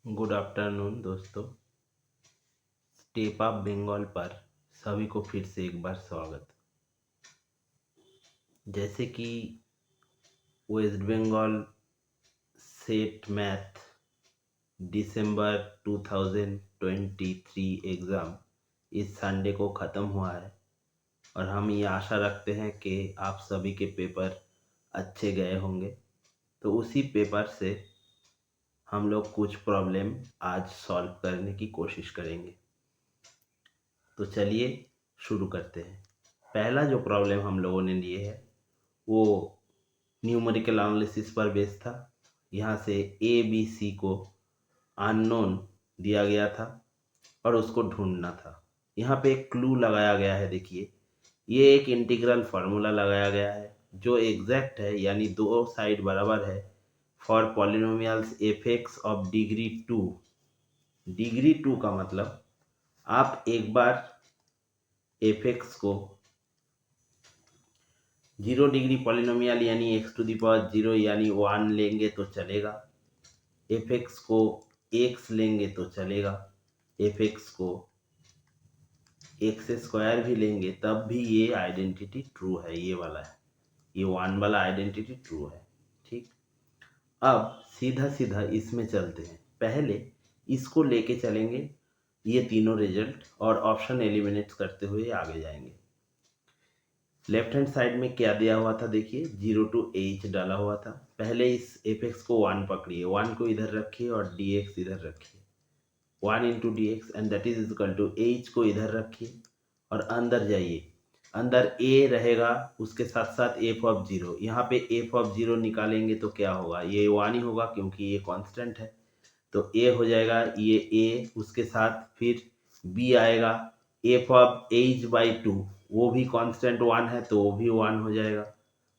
Good afternoon दोस्तों। Step of Bengal पर सभी को फिर से एक बार स्वागत। जैसे कि वेस्ट बंगाल सेट मैथ दिसंबर 2023 एग्ज़ाम इस संडे को ख़त्म हुआ है और हम ये आशा रखते हैं कि आप सभी के पेपर अच्छे गए होंगे। तो उसी पेपर से हम लोग कुछ प्रॉब्लम आज सॉल्व करने की कोशिश करेंगे। तो चलिए शुरू करते हैं। पहला जो प्रॉब्लम हम लोगों ने लिए है वो न्यूमेरिकल एनालिसिस पर बेस्ड था। यहाँ से ए बी सी को अननोन दिया गया था और उसको ढूंढना था। यहाँ पे एक क्लू लगाया गया है, देखिए ये एक इंटीग्रल फार्मूला लगाया गया है जो एग्जैक्ट है, यानी दो साइड बराबर है for polynomials F x of degree 2। Degree 2 का मतलब आप एक बार एफ एक्स को 0 डिग्री पॉलिनोमियल यानी एक्स टू दी पावर 0 यानी 1 लेंगे तो चलेगा। एफ एक्स को एक्स लेंगे तो चलेगा। एफ एक्स को एक्स स्क्वायर भी लेंगे तब भी ये आइडेंटिटी ट्रू है। ये वाला है, ये 1 वाला आइडेंटिटी ट्रू है। ठीक, अब सीधा सीधा इसमें चलते हैं। पहले इसको लेके चलेंगे ये तीनों रिजल्ट और ऑप्शन एलिमिनेट करते हुए आगे जाएंगे। लेफ्ट हैंड साइड में क्या दिया हुआ था, देखिए 0 to h डाला हुआ था। पहले इस एफ एक्स को 1 पकड़िए, 1 को इधर रखिए और डी एक्स इधर रखिए। 1 into d x and that is equal to h को इधर रखिए और अंदर जाइए। अंदर ए रहेगा, उसके साथ साथ एफ ऑफ 0। यहाँ पे एफ ऑफ 0 निकालेंगे तो क्या होगा, ये 1 ही होगा क्योंकि ये कांस्टेंट है। तो ए हो जाएगा ये ए, उसके साथ फिर बी आएगा एफ ऑफ एच बाई 2, वो भी कांस्टेंट 1 है तो वो भी 1 हो जाएगा।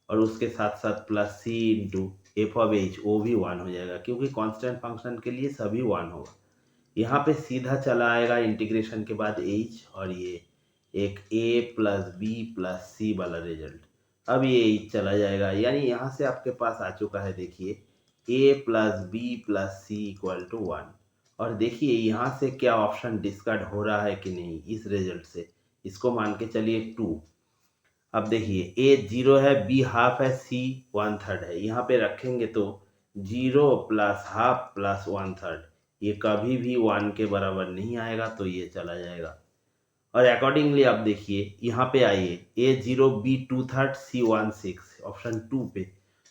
और उसके साथ साथ plus c into f of h, वो भी 1 हो जाएगा क्योंकि कांस्टेंट फंक्शन के लिए सभी 1 होगा। यहाँ पे सीधा चला आएगा इंटीग्रेशन के बाद एच और ये एक ए प्लस बी प्लस सी वाला रिजल्ट। अब ये एच चला जाएगा, यानी यहाँ से आपके पास आ चुका है, देखिए A plus B plus C equal to 1। और देखिए यहाँ से क्या ऑप्शन डिस्कार्ड हो रहा है कि नहीं इस रिजल्ट से, इसको मान के चलिए 2। अब देखिए ए 0 है, बी हाफ है, सी 1/3 है। यहाँ पे रखेंगे तो 0 प्लस हाफ प्लस 1/3, ये कभी भी 1 के बराबर नहीं आएगा तो ये चला जाएगा। और अकॉर्डिंगली आप देखिए यहाँ पे आइए, ए 0 बी 2/3 सी 1/6 ऑप्शन 2 पे।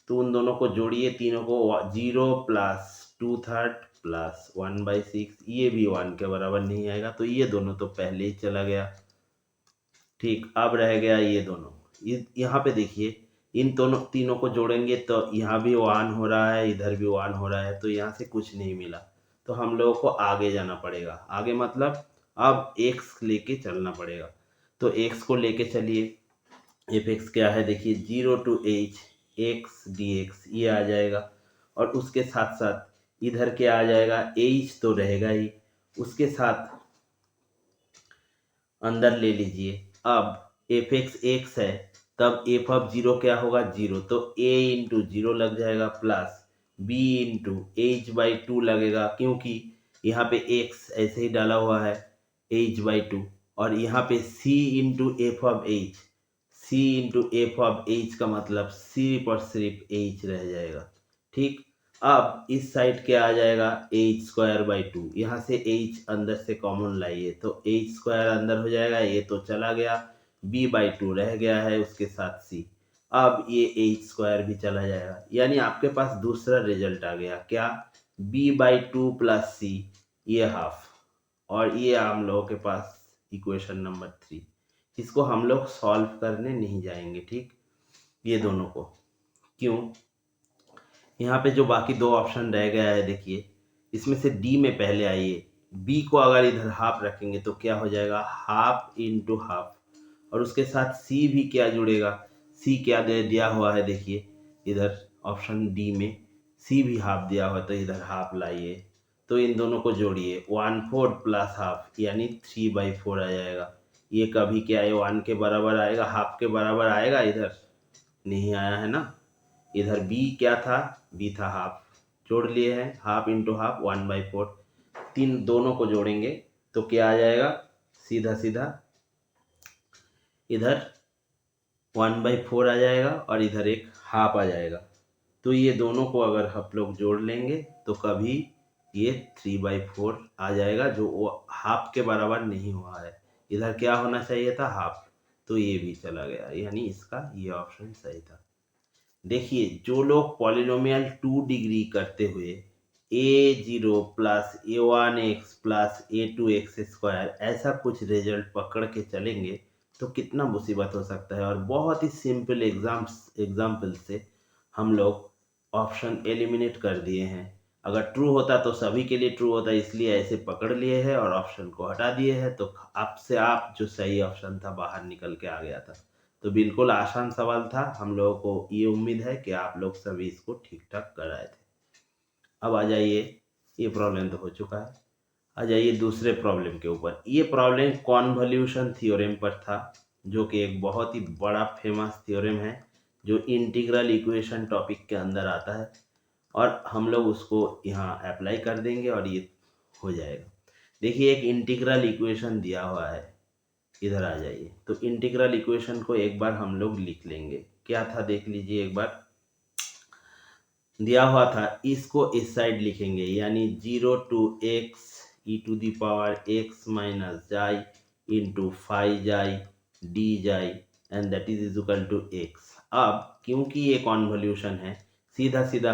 तो उन दोनों को जोड़िए, तीनों को 0 प्लस 2/3 प्लस 1/6, ये भी 1 के बराबर नहीं आएगा तो ये दोनों तो पहले ही चला गया। ठीक, अब रह गया ये दोनों। यहाँ पे देखिए इन दोनों तीनों को जोड़ेंगे तो यहाँ भी 1 हो रहा है, इधर भी 1 हो रहा है, तो यहाँ से कुछ नहीं मिला। तो हम लोगों को आगे जाना पड़ेगा। आगे मतलब अब x लेके चलना पड़ेगा। तो x को लेके चलिए। एफ एक्स क्या है, देखिए 0 to h x D x ये आ जाएगा और उसके साथ साथ इधर क्या आ जाएगा, h तो रहेगा ही, उसके साथ अंदर ले लीजिए। अब एफ एक्स एक्स है तब एफ ऑफ 0 क्या होगा, 0, तो a इंटू 0 लग जाएगा plus b into H by 2 लगेगा क्योंकि यहाँ पे x ऐसे ही डाला हुआ है h बाई 2। और यहाँ पे c into f of H, c into f of H का मतलब सिर्फ और सिर्फ h रह जाएगा। ठीक, अब इस साइड क्या आ जाएगा, एच स्क्वायर बाई 2। यहाँ से एच अंदर से कॉमन लाइए तो एच स्क्वायर अंदर हो जाएगा, ये तो चला गया, बी बाई 2 रह गया है, उसके साथ सी। अब ये एच स्क्वायर भी चला जाएगा, यानी आपके पास दूसरा रिजल्ट आ गया क्या, बी बाई 2 प्लस सी, ये हाफ। और ये हम लोगों के पास इक्वेशन नंबर 3। इसको हम लोग सॉल्व करने नहीं जाएंगे। ठीक, ये दोनों को क्यों, यहाँ पे जो बाकी दो ऑप्शन रह गया है, देखिए इसमें से डी में पहले आइए। बी को अगर इधर हाफ रखेंगे तो क्या हो जाएगा, हाफ इंटू हाफ। और उसके साथ सी भी क्या जुड़ेगा, सी क्या दे दिया हुआ है, देखिए इधर ऑप्शन डी में सी भी हाफ दिया हुआ है तो इधर हाफ लाइए। तो इन दोनों को जोड़िए, 1/4 प्लस हाफ यानी 3/4 आ जाएगा। ये कभी क्या है 1 के बराबर आएगा, हाफ के बराबर आएगा, इधर नहीं आया है ना। इधर b क्या था, b था हाफ, जोड़ लिए हैं, हाफ इंटू हाफ 1/4। तीन दोनों को जोड़ेंगे तो क्या आ जाएगा, सीधा सीधा इधर 1/4 आ जाएगा और इधर एक हाफ आ जाएगा। तो ये दोनों को अगर आप लोग जोड़ लेंगे तो कभी ये 3/4 आ जाएगा, जो वो हाफ के बराबर नहीं हुआ है। इधर क्या होना चाहिए था, हाफ, तो ये भी चला गया, यानी इसका ये ऑप्शन सही था। देखिए जो लोग पॉलिनोमियल 2 डिग्री करते हुए a0 plus a1x plus a2x² ऐसा कुछ रिजल्ट पकड़ के चलेंगे तो कितना मुसीबत हो सकता है। और बहुत ही सिंपल एग्जाम्पल से हम लोग ऑप्शन एलिमिनेट कर दिए हैं। अगर ट्रू होता तो सभी के लिए ट्रू होता, इसलिए ऐसे पकड़ लिए हैं और ऑप्शन को हटा दिए हैं, तो आपसे आप जो सही ऑप्शन था बाहर निकल के आ गया था। तो बिल्कुल आसान सवाल था। हम लोगों को ये उम्मीद है कि आप लोग सभी इसको ठीक ठाक कर आए थे। अब आ जाइए, ये प्रॉब्लम तो हो चुका है, आ जाइए दूसरे प्रॉब्लम के ऊपर। ये प्रॉब्लम कॉन्वोल्यूशन थ्योरम पर था, जो कि एक बहुत ही बड़ा फेमस थ्योरम है जो इंटीग्रल इक्वेशन टॉपिक के अंदर आता है, और हम लोग उसको यहाँ अप्लाई कर देंगे और ये हो जाएगा। देखिए एक इंटीग्रल इक्वेशन दिया हुआ है, इधर आ जाइए। तो इंटीग्रल इक्वेशन को एक बार हम लोग लिख लेंगे। क्या था देख लीजिए एक बार, दिया हुआ था, इसको इस साइड लिखेंगे, यानी 0 to x e⁻x minus xi into phi xi d xi and that is equal to x। अब क्योंकि ये कॉन्वोल्यूशन है, सीधा सीधा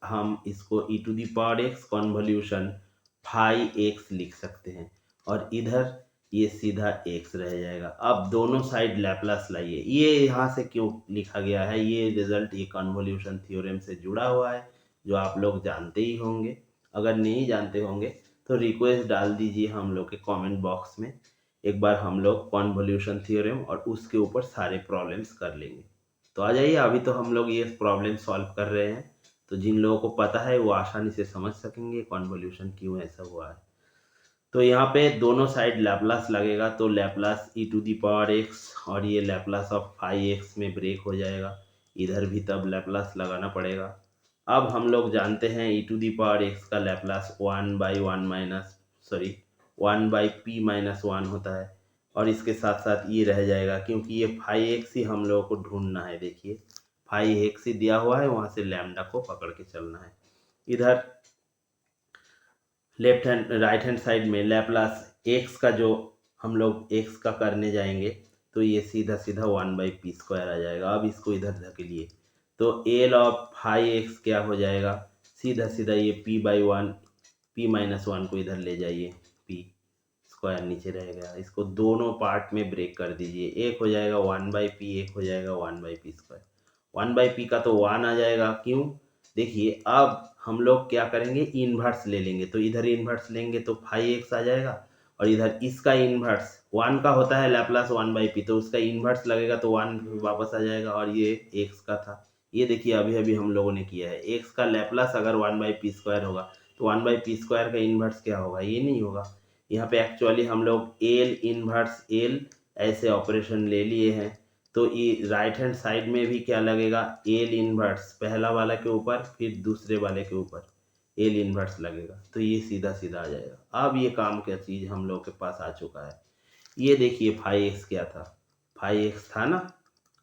हम इसको e⁻x कॉन्वोल्यूशन फाई x लिख सकते हैं, और इधर ये सीधा x रह जाएगा। अब दोनों साइड लैप्लास लाइए। ये यहाँ से क्यों लिखा गया है, ये रिजल्ट ये कन्वोल्यूशन थ्योरम से जुड़ा हुआ है, जो आप लोग जानते ही होंगे। अगर नहीं जानते होंगे तो रिक्वेस्ट डाल दीजिए हम लोग के कमेंट बॉक्स में, एक बार हम लोग कन्वोल्यूशन थ्योरम और उसके ऊपर सारे प्रॉब्लम्स कर लेंगे। तो आ जाइए, अभी तो हम लोग ये प्रॉब्लम सॉल्व कर रहे हैं, तो जिन लोगों को पता है वो आसानी से समझ सकेंगे कन्वोल्यूशन क्यों ऐसा हुआ है। तो यहाँ पे दोनों साइड लैप्लास लगेगा, तो लैप्लास e⁻x और ये लैप्लास ऑफ फाई x में ब्रेक हो जाएगा, इधर भी तब लैप्लास लगाना पड़ेगा। अब हम लोग जानते हैं e⁻x का लैप्लास 1/p-1 होता है, और इसके साथ साथ ये रह जाएगा, क्योंकि ये फाई x ही हम लोगों को ढूंढना है। देखिए फाई x ही दिया हुआ है, वहाँ से लैम्डा को पकड़ के चलना है। इधर राइट हैंड साइड में लैप्लास x का जो हम लोग x का करने जाएंगे, तो ये सीधा सीधा 1/p² आ जाएगा। अब इसको इधर धकेलिए तो एल ऑफ फाई x क्या हो जाएगा, सीधा सीधा ये p/1 p-1 को इधर ले जाइए, p² नीचे रह गया, इसको दोनों पार्ट में ब्रेक कर दीजिए। एक हो जाएगा 1/p, एक हो जाएगा 1/p²। 1/p का तो 1 आ जाएगा, क्यों, देखिए अब हम लोग क्या करेंगे, इन्वर्स ले लेंगे। तो इधर इन्वर्स लेंगे तो फाई x आ जाएगा, और इधर इसका इन्वर्स 1 का होता है लैप्लास 1/p, तो उसका इन्वर्स लगेगा तो 1 वापस आ जाएगा, और ये x का था। ये देखिए अभी अभी हम लोगों ने किया है, x का लैप्लास अगर 1/p² होगा तो 1/p² का इन्वर्स क्या होगा, ये नहीं होगा। यहाँ पे एक्चुअली हम लोग एल इन्वर्स एल ऐसे ऑपरेशन ले लिए हैं, तो ये राइट हैंड साइड में भी क्या लगेगा, एल इन्वर्स पहला वाला के ऊपर, फिर दूसरे वाले के ऊपर एल इन्वर्स लगेगा, तो ये सीधा सीधा आ जाएगा। अब ये काम क्या चीज़ हम लोग के पास आ चुका है। ये देखिए फाई x क्या था, फाई x था ना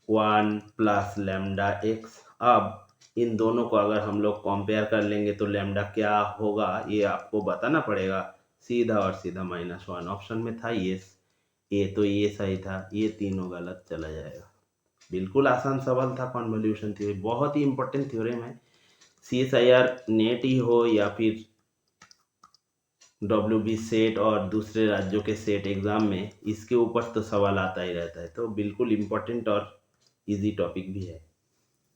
1 प्लस लैम्डा x। अब इन दोनों को अगर हम लोग कंपेयर कर लेंगे तो लैम्डा क्या होगा ये आपको बताना पड़ेगा। सीधा और सीधा -1 ऑप्शन में था, ये तो ये सही था, ये तीनों गलत चला जाएगा। बिल्कुल आसान सवाल था कॉन्वोल्यूशन थ्योरम, बहुत ही इंपॉर्टेंट थ्योरम है। CSIR नेट ही हो या फिर WB सेट और दूसरे राज्यों के सेट एग्जाम में, इसके ऊपर तो सवाल आता ही रहता है, तो बिल्कुल इम्पोर्टेंट और इजी टॉपिक भी है।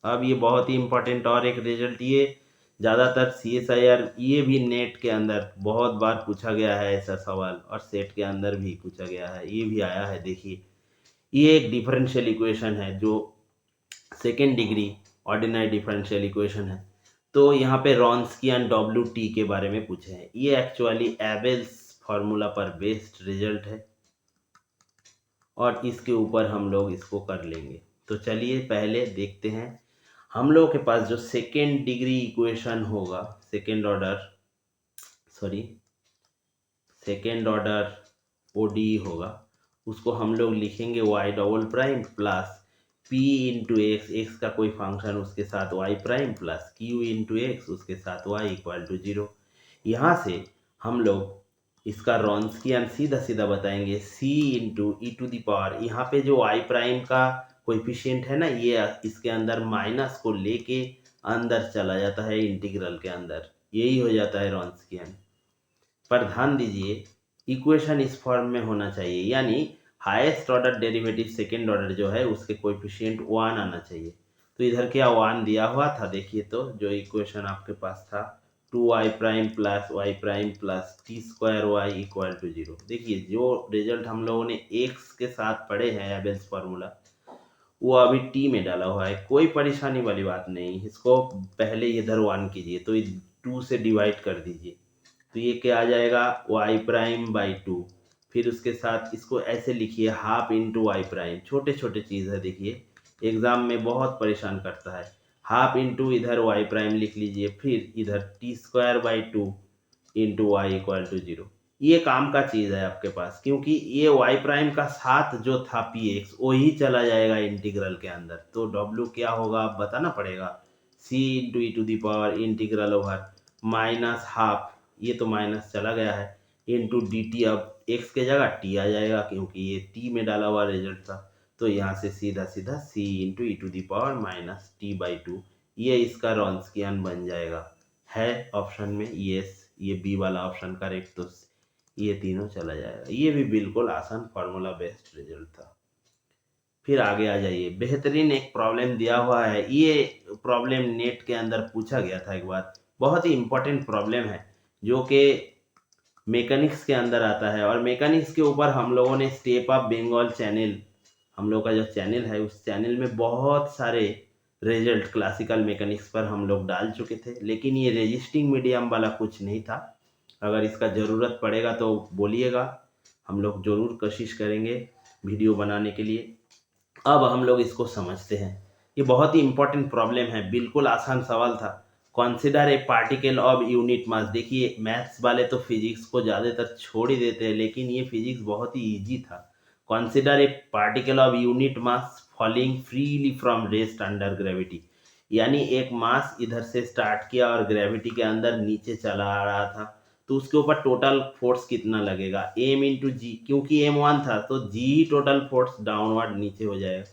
अब ये बहुत ही इम्पोर्टेंट और एक रिजल्ट, ये ज़्यादातर CSIR ये भी नेट के अंदर बहुत बार पूछा गया है ऐसा सवाल, और सेट के अंदर भी पूछा गया है, ये भी आया है। देखिए ये एक डिफरेंशियल इक्वेशन है जो second degree ordinary differential equation है। तो यहाँ पे रॉन्स्कियन WT के बारे में पूछे हैं। ये एक्चुअली एबेल्स फार्मूला पर बेस्ड रिजल्ट है, और इसके ऊपर हम लोग इसको कर लेंगे। तो चलिए पहले देखते हैं, हम लोग के पास जो सेकेंड डिग्री इक्वेशन होगा, second order second order ODE होगा, उसको हम लोग लिखेंगे y double prime plus p into x, x का कोई फंक्शन उसके साथ y prime plus q into x उसके साथ वाई इक्वल टू 0। यहाँ से हम लोग इसका रॉन्स्कियन सीधा सीधा बताएंगे C into E to the power, यहाँ पे जो वाई प्राइम का कोएफिशिएंट है ना, ये इसके अंदर माइनस को लेके अंदर चला जाता है इंटीग्रल के अंदर, यही हो जाता है रॉन्स्कियन। पर ध्यान दीजिए इक्वेशन इस फॉर्म में होना चाहिए, यानी highest order derivative second order जो है उसके कोएफिशिएंट 1 आना चाहिए। तो इधर क्या 1 दिया हुआ था, देखिए तो जो इक्वेशन आपके पास था 2y prime plus y prime plus t square y equal to 0। देखिए जो रिजल्ट हम लोगों ने x के साथ पढ़े हैं एबेल्स फार्मूला, वो अभी टी में डाला हुआ है, कोई परेशानी वाली बात नहीं। इसको पहले इधर 1 कीजिए तो 2 से डिवाइड कर दीजिए, तो ये क्या आ जाएगा y प्राइम बाई 2, फिर उसके साथ इसको ऐसे लिखिए हाफ इंटू वाई प्राइम, छोटे छोटे चीज़ है देखिए, एग्जाम में बहुत परेशान करता है। हाफ इंटू इधर वाई प्राइम लिख लीजिए, फिर इधर t square by 2 into y equal to 0। ये काम का चीज़ है आपके पास, क्योंकि ये वाई प्राइम का साथ जो था पी एक्स वही चला जाएगा इंटीग्रल के अंदर, तो डब्ल्यू क्या होगा आप बताना पड़ेगा, C into E to the power integral over minus half, ये तो माइनस चला गया है, इंटू डी टी, अब एक्स के जगह टी आ जाएगा क्योंकि ये टी में डाला हुआ रिजल्ट था, तो यहाँ से सीधा सीधा C into E to the power minus T by 2, ये इसका रॉन्स्कियन बन जाएगा। है ऑप्शन में यस, ये बी वाला ऑप्शन करेक्ट, तो ये तीनों चला जाएगा। ये भी बिल्कुल आसान फार्मूला बेस्ड रिजल्ट था। फिर आगे आ जाइए, बेहतरीन एक प्रॉब्लम दिया हुआ है, ये प्रॉब्लम नेट के अंदर पूछा गया था एक बार, बहुत ही इंपॉर्टेंट प्रॉब्लम है जो कि मैकेनिक्स के अंदर आता है, और मैकेनिक्स के ऊपर हम लोगों ने स्टेप ऑफ बंगाल चैनल, हम लोग का जो चैनल है उस चैनल में बहुत सारे रिजल्ट क्लासिकल मैकेनिक्स पर हम लोग डाल चुके थे, लेकिन ये रेजिस्टिंग मीडियम वाला कुछ नहीं था। अगर इसका ज़रूरत पड़ेगा तो बोलिएगा, हम लोग ज़रूर कोशिश करेंगे वीडियो बनाने के लिए। अब हम लोग इसको समझते हैं, ये बहुत ही इंपॉर्टेंट प्रॉब्लम है, बिल्कुल आसान सवाल था। Consider a particle of unit mass, देखिए मैथ्स वाले तो फिजिक्स को ज़्यादातर छोड़ ही देते हैं, लेकिन ये फिजिक्स बहुत ही इजी था। Consider a particle of unit mass falling freely from rest under gravity, यानी एक मास इधर से स्टार्ट किया और ग्रेविटी के अंदर नीचे चला आ रहा था, तो उसके ऊपर टोटल फोर्स कितना लगेगा, एम इंटू जी, क्योंकि एम 1 था तो जी ही टोटल फोर्स डाउनवर्ड नीचे हो जाएगा,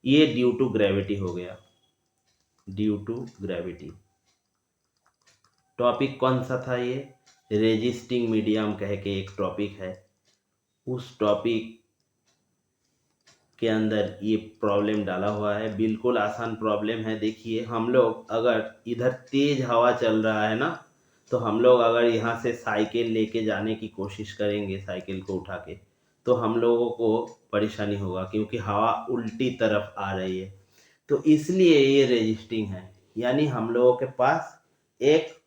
ये ड्यू टू ग्रेविटी हो गया, ड्यू टू ग्रेविटी। टॉपिक कौन सा था, ये रेजिस्टिंग मीडियम कह के एक टॉपिक है, उस टॉपिक के अंदर ये प्रॉब्लम डाला हुआ है, बिल्कुल आसान प्रॉब्लम है। देखिए हम लोग अगर इधर तेज हवा चल रहा है ना, तो हम लोग अगर यहाँ से साइकिल लेके जाने की कोशिश करेंगे, साइकिल को उठा के, तो हम लोगों को परेशानी होगा क्योंकि हवा उल्टी तरफ आ रही है, तो इसलिए ये रेजिस्टिंग है, यानी हम लोगों के पास एक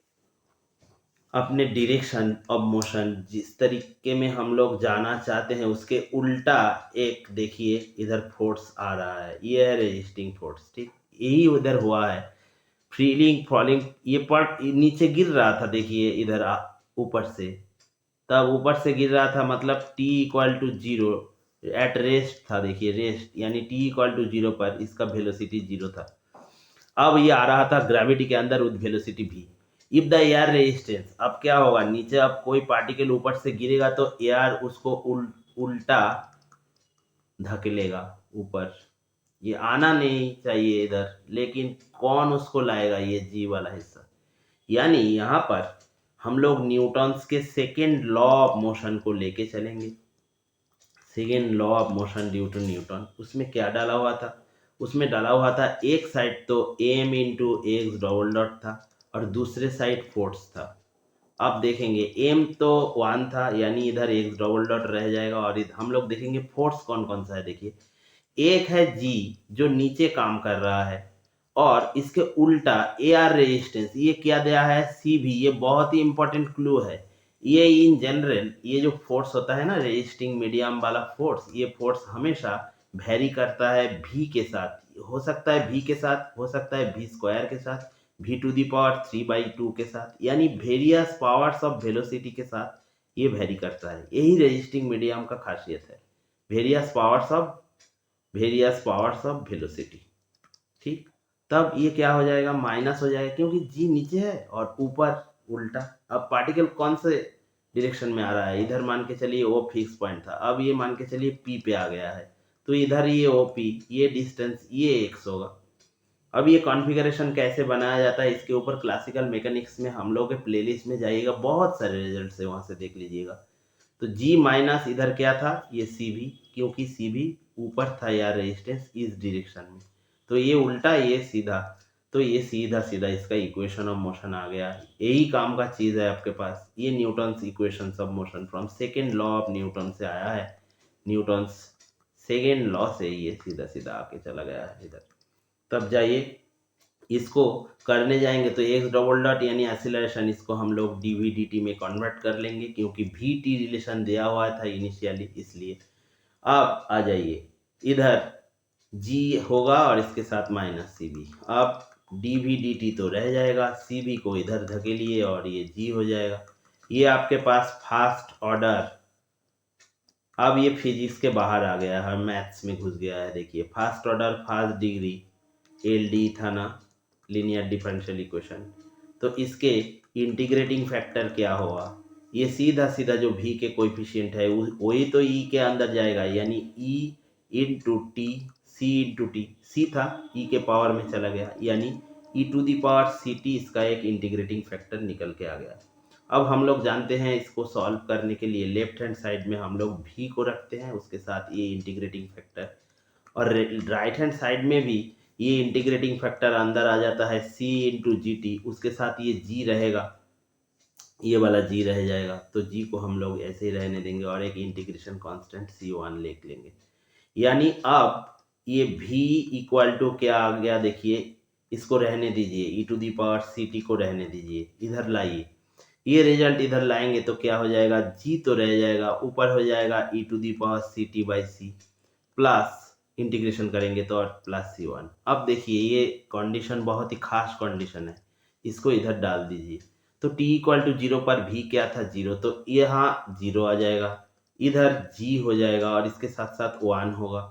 अपने डायरेक्शन ऑफ मोशन जिस तरीके में हम लोग जाना चाहते हैं उसके उल्टा एक देखिए इधर फोर्स आ रहा है, ये है रेजिस्टिंग फोर्स, ठीक यही उधर हुआ है। फ्रीलिंग फॉलिंग, ये पर नीचे गिर रहा था देखिए इधर ऊपर से, तब ऊपर से गिर रहा था मतलब t equal to 0 at rest था, देखिए रेस्ट यानी t इक्वल टू 0 पर इसका वेलोसिटी 0 था। अब ये आ रहा था ग्रेविटी के अंदर with velocity v, if the air resistance, अब क्या होगा नीचे, अब कोई पार्टिकल ऊपर से गिरेगा तो एयर उसको उल्टा धकेलेगा ऊपर, ये आना नहीं चाहिए इधर, लेकिन कौन उसको लाएगा, ये जी वाला हिस्सा, यानी यहाँ पर हम लोग न्यूटन्स के सेकेंड लॉ ऑफ मोशन को लेके चलेंगे। Second law of motion due to Newton, उसमें क्या डाला हुआ था, उसमें डाला हुआ था एक साइड तो m into x double dot था और दूसरे साइड फोर्स था। अब देखेंगे एम तो 1 था, यानी इधर एक्स डबल डॉट रह जाएगा, और इधर हम लोग देखेंगे फोर्स कौन कौन सा है। देखिए एक है जी जो नीचे काम कर रहा है, और इसके उल्टा एआर रेजिस्टेंस, ये क्या दिया है सी भी, ये बहुत ही इंपॉर्टेंट क्लू है। ये इन जनरल ये जो फोर्स होता है ना रेजिस्टिंग मीडियम वाला फोर्स, ये फोर्स हमेशा वेरी करता है v के साथ, हो सकता है v के साथ, हो सकता है v स्क्वायर के साथ, v टू दी पावर 3/2 के साथ, यानी वेरियस पावर्स ऑफ वेलोसिटी के साथ ये वेरी करता है। यही रेजिस्टिंग मीडियम का खासियत है, वेरियस पावर्स ऑफ वेलोसिटी। ठीक, तब ये क्या हो जाएगा, माइनस हो जाएगा, क्योंकि जी नीचे है और ऊपर उल्टा। अब पार्टिकल कौन से डायरेक्शन में आ रहा है, इधर मान के चलिए ओ फिक्स पॉइंट था, अब ये मान के चलिए पी पे आ गया है, तो इधर ये ओ पी, ये डिस्टेंस ये एक्स होगा। अब ये कॉन्फ़िगरेशन कैसे बनाया जाता है, इसके ऊपर क्लासिकल मैकेनिक्स में हम लोग के प्लेलिस्ट में जाइएगा, बहुत सारे रिजल्ट है, वहाँ से देख लीजिएगा। तो जी माइनस इधर क्या था, ये सी भी, क्योंकि सी भी ऊपर था यार रेजिस्टेंस इस डायरेक्शन में, तो ये उल्टा ये सीधा, तो ये सीधा सीधा इसका इक्वेशन ऑफ मोशन आ गया। यही काम का चीज़ है आपके पास, ये Newton's equation of motion from second law of Newton से आया है, न्यूटन्स सेकेंड लॉ से ये सीधा सीधा आके चला गया है इधर। तब जाइए इसको करने जाएंगे तो एक्स डबल डॉट यानी एक्सीलरेशन, इसको हम लोग डी वी डी टी में कन्वर्ट कर लेंगे, क्योंकि वी टी रिलेशन दिया हुआ था इनिशियली, इसलिए। अब आ जाइए इधर जी होगा और इसके साथ माइनस सी बी, अब डी वी डी टी तो रह जाएगा, सी बी को इधर धकेलिए और ये जी हो जाएगा। ये आपके पास फास्ट ऑर्डर, अब ये फिजिक्स के बाहर आ गया है, मैथ्स में घुस गया है। देखिए fast order first degree L D था ना, लीनियर डिफरेंशियल इक्वेशन, तो इसके इंटीग्रेटिंग फैक्टर क्या होगा, ये सीधा सीधा जो v के कोएफिशिएंट है वही तो e के अंदर जाएगा, यानी e into t, c into t, c था e के पावर में चला गया, यानी e to the power c t, इसका एक इंटीग्रेटिंग फैक्टर निकल के आ गया। अब हम लोग जानते हैं इसको सॉल्व करने के लिए लेफ्ट हैंड साइड में हम लोग v को रखते हैं, उसके साथ ये इंटीग्रेटिंग फैक्टर, और राइट हैंड साइड में भी ये इंटीग्रेटिंग फैक्टर अंदर आ जाता है c इंटू जी टी, उसके साथ ये g रहेगा, ये वाला g रह जाएगा, तो g को हम लोग ऐसे ही रहने देंगे और एक इंटीग्रेशन कांस्टेंट c1 लिख लेंगे। यानी अब ये v इक्वल टू क्या आ गया, देखिए इसको रहने दीजिए, e to the power c t को रहने दीजिए, इधर लाइए, ये रिजल्ट इधर लाएंगे तो क्या हो जाएगा, g तो रह जाएगा, ऊपर हो जाएगा e to the power c t by c, plus integration करेंगे तो प्लस c1। अब देखिए ये कंडीशन बहुत ही खास कंडीशन है, इसको इधर डाल दीजिए, तो t इक्वल टू जीरो पर v क्या था, जीरो, तो यहाँ जीरो आ जाएगा, इधर g हो जाएगा और इसके साथ साथ 1 होगा,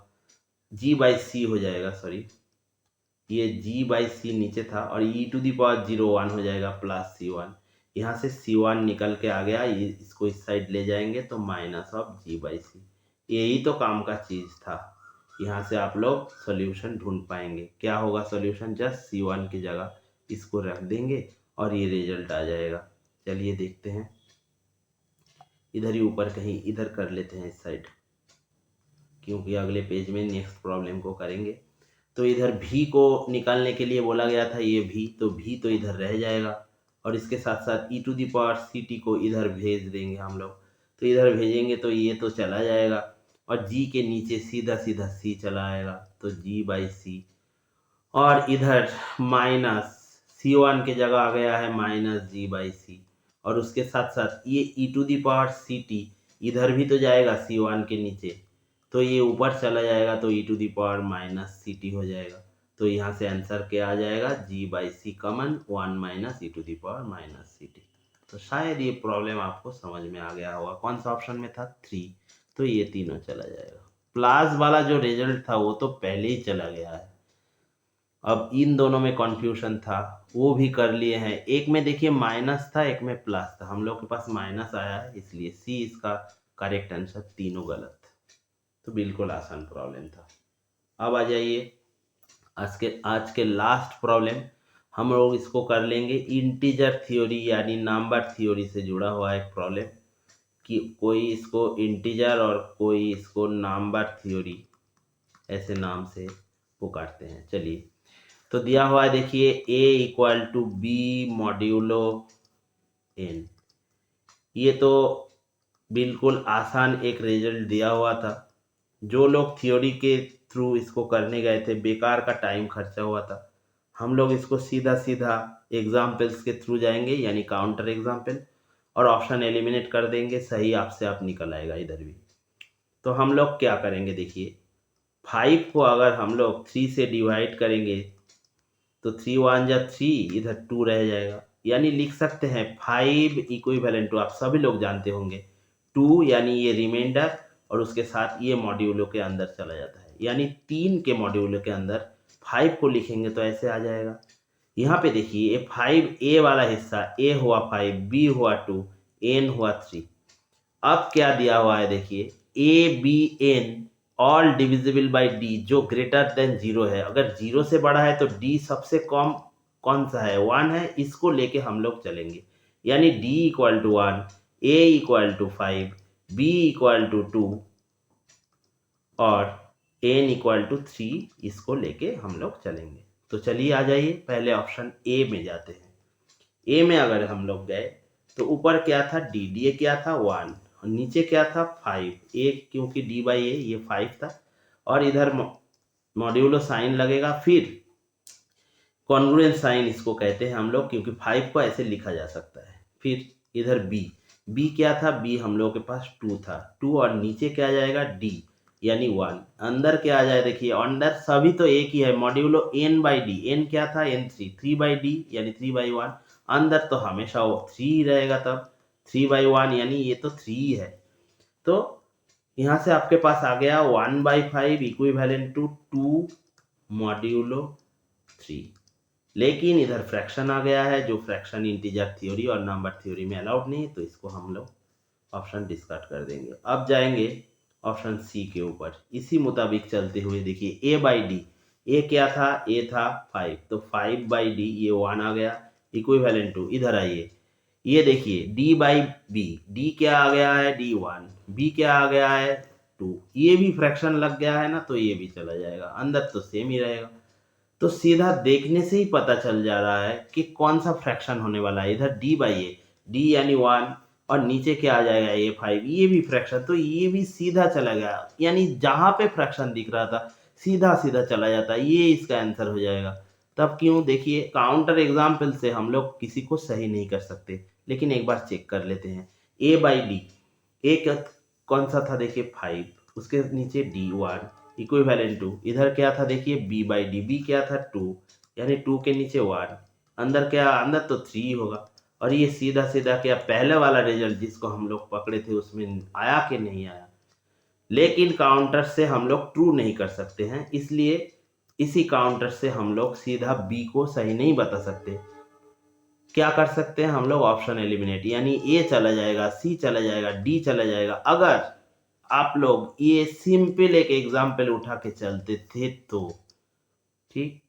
g बाई सी हो जाएगा, सॉरी ये g बाई सी नीचे था, और e टू दी पावर 0 1 हो जाएगा प्लस c1, यहाँ से c1 निकल के आ गया, ये इसको इस साइड ले जाएंगे तो माइनस ऑफ g बाई सी। यही तो काम का चीज़ था, यहाँ से आप लोग सॉल्यूशन ढूंढ पाएंगे। क्या होगा सॉल्यूशन, जस्ट c1 की जगह इसको रख देंगे और ये रिजल्ट आ जाएगा। चलिए देखते हैं, इधर ही ऊपर कहीं इधर कर लेते हैं इस साइड, क्योंकि अगले पेज में नेक्स्ट प्रॉब्लम को करेंगे। तो इधर v को निकालने के लिए बोला गया था, ये v तो इधर रह जाएगा, और इसके साथ साथ e to the power c t को इधर भेज देंगे हम लोग, तो इधर भेजेंगे तो ये तो चला जाएगा, और g के नीचे सीधा सीधा c चला आएगा, तो g बाई सी, और इधर माइनस c1 के जगह आ गया है माइनस g बाई सी, और उसके साथ साथ ये e to the power c t इधर भी तो जाएगा c1 के नीचे, तो ये ऊपर चला जाएगा, तो e to the power minus c t हो जाएगा। तो यहाँ से आंसर क्या आ जाएगा, g by c common 1 minus e to the power minus c t. तो शायद ये प्रॉब्लम आपको समझ में आ गया होगा। कौन सा ऑप्शन में था, 3, तो ये तीनों चला जाएगा। प्लस वाला जो रिजल्ट था वो तो पहले ही चला गया है, अब इन दोनों में कन्फ्यूजन था, वो भी कर लिए हैं। एक में देखिए माइनस था, एक में प्लस था, हम लोग के पास माइनस आया है, इसलिए सी इसका करेक्ट आंसर, तीनों गलत। तो बिल्कुल आसान प्रॉब्लम था। अब आ जाइए आज के लास्ट प्रॉब्लम, हम लोग इसको कर लेंगे इंटीजर थ्योरी यानी नंबर थ्योरी से जुड़ा हुआ एक प्रॉब्लम, कि कोई इसको इंटीजर और कोई इसको नंबर थ्योरी ऐसे नाम से पुकारते हैं। चलिए, तो दिया हुआ है देखिए a equal to b modulo n, ये तो बिल्कुल आसान एक रिजल्ट दिया हुआ था। जो लोग थ्योरी के थ्रू इसको करने गए थे, बेकार का टाइम खर्चा हुआ था। हम लोग इसको सीधा सीधा एग्जाम्पल्स के थ्रू जाएंगे, यानी काउंटर एग्जाम्पल, और ऑप्शन एलिमिनेट कर देंगे, सही आपसे आप निकल आएगा इधर भी। तो हम लोग क्या करेंगे, देखिए 5 को अगर हम लोग 3 से डिवाइड करेंगे तो 3 1 जा 3, इधर 2 रह जाएगा, यानी लिख सकते हैं 5 इक्विवेलेंट टू, आप सभी लोग जानते होंगे 2 यानी ये रिमाइंडर और उसके साथ ये मॉड्यूलो के अंदर चला जाता है, यानी 3 के मॉड्यूलो के अंदर 5 को लिखेंगे तो ऐसे आ जाएगा। यहाँ पे देखिए ये 5 ए वाला हिस्सा, ए हुआ 5, बी हुआ 2, एन हुआ 3। अब क्या दिया हुआ है देखिए, a b n all divisible by d जो ग्रेटर देन 0 है। अगर 0 से बड़ा है तो डी सबसे कम कौन सा है, 1 है, इसको लेके हम लोग चलेंगे। यानी d equal to 1, a equal to 5, b equal to 2 और एन इक्वल टू 3, इसको लेके हम लोग चलेंगे। तो चलिए आ जाइए, पहले ऑप्शन ए में जाते हैं। ए में अगर हम लोग गए तो ऊपर क्या था, डी, डी क्या था 1, और नीचे क्या था 5, ए क्योंकि डी बाई ए ये 5 था, और इधर मॉड्यूलो साइन लगेगा, फिर कॉन्ग्रुएंट साइन इसको कहते हैं हम लोग, क्योंकि 5 को ऐसे लिखा जा सकता है। फिर इधर बी, बी क्या था, बी हम लोग के पास 2 था, 2 और नीचे क्या आ जाएगा डी यानी 1, अंदर क्या आ जाए देखिए, अंदर सभी तो एक ही है, modulo n by d, n क्या था एन 3 बाई डी यानी 3/1, अंदर तो हमेशा वो 3 ही रहेगा, तब 3/1 यानी ये तो 3 है। तो यहाँ से आपके पास आ गया 1/5 इक्विवेलेंट टू 2 मॉड्यूलो 3। लेकिन इधर फ्रैक्शन आ गया है, जो फ्रैक्शन इंटीजर थ्योरी और नंबर थ्योरी में अलाउड नहीं है, तो इसको हम लोग ऑप्शन डिस्कार्ड कर देंगे। अब जाएंगे ऑप्शन सी के ऊपर, इसी मुताबिक चलते हुए देखिए ए बाई डी, ए क्या था, ए था 5, तो 5/d ये 1 आ गया, इक्विवेलेंट टू, इधर आइए ये देखिए डी बाई बी, डी क्या आ गया है डी 1, बी क्या आ गया है 2, ये भी फ्रैक्शन लग गया है ना, तो ये भी चला जाएगा, अंदर तो सेम ही रहेगा। तो सीधा देखने से ही पता चल जा रहा है कि कौन सा फ्रैक्शन होने वाला है। इधर डी बाई ए, डी यानी 1 और नीचे क्या आ जाएगा ए 5, ये भी फ्रैक्शन, तो ये भी सीधा चला गया, यानी जहां पे फ्रैक्शन दिख रहा था सीधा सीधा चला जाता, ये इसका आंसर हो जाएगा। तब क्यों, देखिए काउंटर एग्जाम्पल से हम लोग किसी को सही नहीं कर सकते, लेकिन एक बार चेक कर लेते हैं। ए बाई डी, ए कौन सा था देखिए 5, उसके नीचे डी 1 इक्विवेलेंट टू, इधर क्या था देखिए बी बाई डी, बी क्या था 2 यानी 2 के नीचे 1, अंदर क्या, अंदर तो 3 होगा, और ये सीधा सीधा क्या पहले वाला रिजल्ट जिसको हम लोग पकड़े थे उसमें आया कि नहीं आया। लेकिन काउंटर से हम लोग ट्रू नहीं कर सकते हैं, इसलिए इसी काउंटर से हम लोग सीधा बी को सही नहीं बता सकते। क्या कर सकते हैं हम लोग, ऑप्शन एलिमिनेट, यानी ए चला जाएगा, सी चला जाएगा, डी चला जाएगा। अगर आप लोग ये सिंपल एक एग्जाम्पल उठा के चलते थे तो ठीक,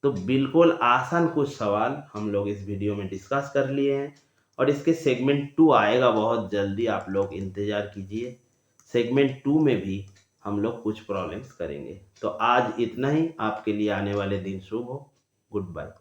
तो बिल्कुल आसान कुछ सवाल हम लोग इस वीडियो में डिस्कस कर लिए हैं, और इसके सेगमेंट 2 आएगा बहुत जल्दी, आप लोग इंतजार कीजिए। सेगमेंट 2 में भी हम लोग कुछ प्रॉब्लम्स करेंगे। तो आज इतना ही, आपके लिए आने वाले दिन शुभ हो। Good bye.